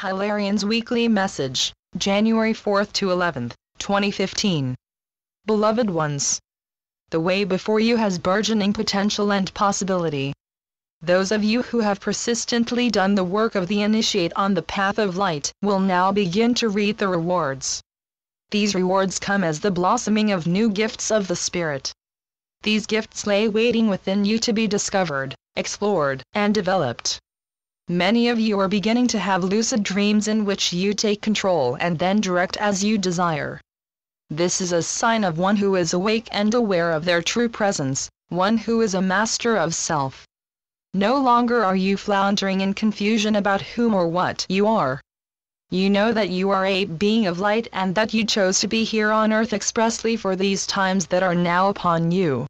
Hilarion's Weekly Message, January 4th to 11th, 2015. Beloved ones, the way before you has burgeoning potential and possibility. Those of you who have persistently done the work of the initiate on the path of light will now begin to reap the rewards. These rewards come as the blossoming of new gifts of the Spirit. These gifts lay waiting within you to be discovered, explored, and developed. Many of you are beginning to have lucid dreams in which you take control and then direct as you desire. This is a sign of one who is awake and aware of their true presence, one who is a master of self. No longer are you floundering in confusion about whom or what you are. You know that you are a being of light and that you chose to be here on earth expressly for these times that are now upon you.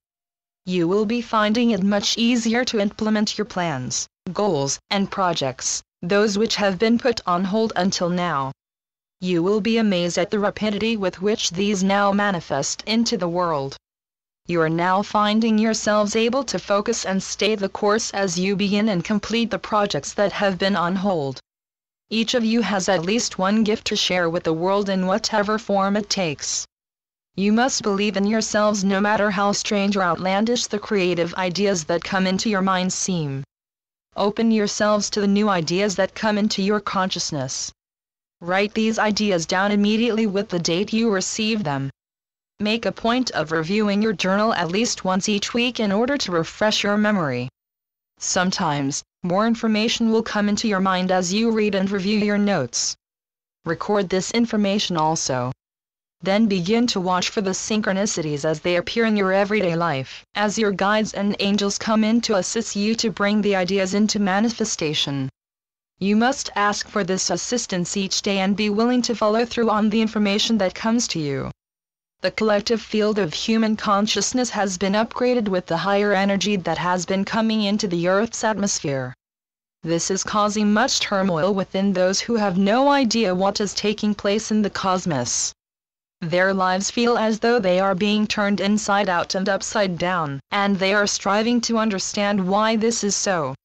You will be finding it much easier to implement your plans, goals, and projects, those which have been put on hold until now. You will be amazed at the rapidity with which these now manifest into the world. You are now finding yourselves able to focus and stay the course as you begin and complete the projects that have been on hold. Each of you has at least one gift to share with the world in whatever form it takes. You must believe in yourselves no matter how strange or outlandish the creative ideas that come into your minds seem. Open yourselves to the new ideas that come into your consciousness. Write these ideas down immediately with the date you receive them. Make a point of reviewing your journal at least once each week in order to refresh your memory. Sometimes, more information will come into your mind as you read and review your notes. Record this information also. Then begin to watch for the synchronicities as they appear in your everyday life, as your guides and angels come in to assist you to bring the ideas into manifestation. You must ask for this assistance each day and be willing to follow through on the information that comes to you. The collective field of human consciousness has been upgraded with the higher energy that has been coming into the Earth's atmosphere. This is causing much turmoil within those who have no idea what is taking place in the cosmos. Their lives feel as though they are being turned inside out and upside down, and they are striving to understand why this is so.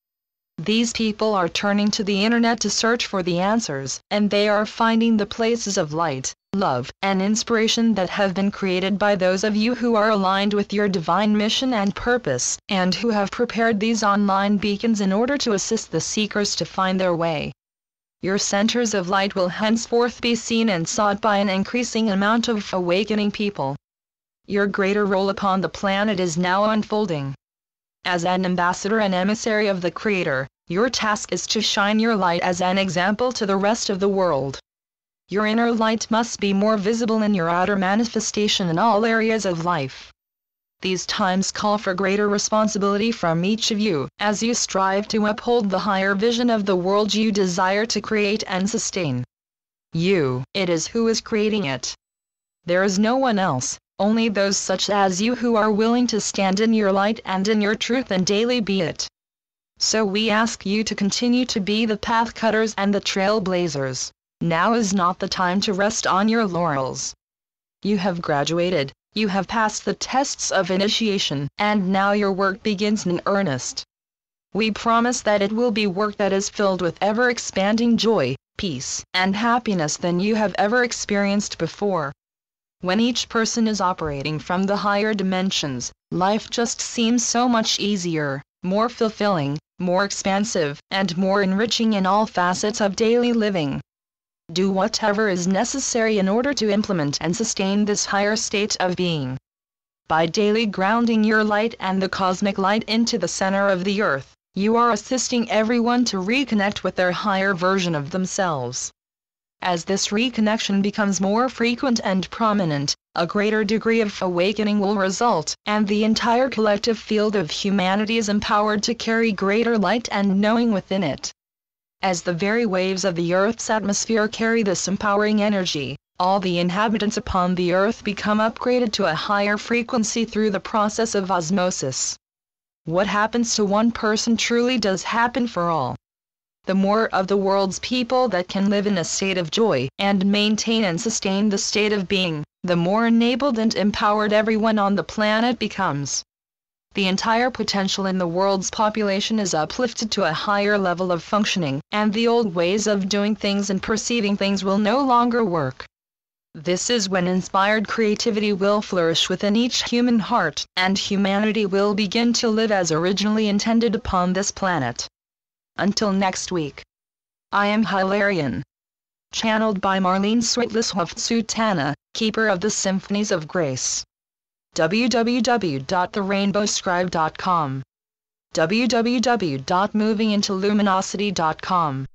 These people are turning to the internet to search for the answers, and they are finding the places of light, love, and inspiration that have been created by those of you who are aligned with your divine mission and purpose, and who have prepared these online beacons in order to assist the seekers to find their way. Your centers of light will henceforth be seen and sought by an increasing amount of awakening people. Your greater role upon the planet is now unfolding. As an ambassador and emissary of the Creator, your task is to shine your light as an example to the rest of the world. Your inner light must be more visible in your outer manifestation in all areas of life. These times call for greater responsibility from each of you, as you strive to uphold the higher vision of the world you desire to create and sustain. It is who is creating it. There is no one else, only those such as you who are willing to stand in your light and in your truth and daily be it. So we ask you to continue to be the path cutters and the trailblazers. Now is not the time to rest on your laurels. You have graduated, you have passed the tests of initiation, and now your work begins in earnest. We promise that it will be work that is filled with ever-expanding joy, peace, and happiness than you have ever experienced before. When each person is operating from the higher dimensions, life just seems so much easier, more fulfilling, more expansive, and more enriching in all facets of daily living. Do whatever is necessary in order to implement and sustain this higher state of being. By daily grounding your light and the cosmic light into the center of the earth, you are assisting everyone to reconnect with their higher version of themselves. As this reconnection becomes more frequent and prominent, a greater degree of awakening will result, and the entire collective field of humanity is empowered to carry greater light and knowing within it. As the very waves of the Earth's atmosphere carry this empowering energy, all the inhabitants upon the Earth become upgraded to a higher frequency through the process of osmosis. What happens to one person truly does happen for all. The more of the world's people that can live in a state of joy and maintain and sustain the state of being, the more enabled and empowered everyone on the planet becomes. the entire potential in the world's population is uplifted to a higher level of functioning, and the old ways of doing things and perceiving things will no longer work. This is when inspired creativity will flourish within each human heart, and humanity will begin to live as originally intended upon this planet. Until next week. I am Hilarion. Channeled by Marlene Switless-Sultana, Keeper of the Symphonies of Grace. www.therainbowscribe.com. www.movingintoluminosity.com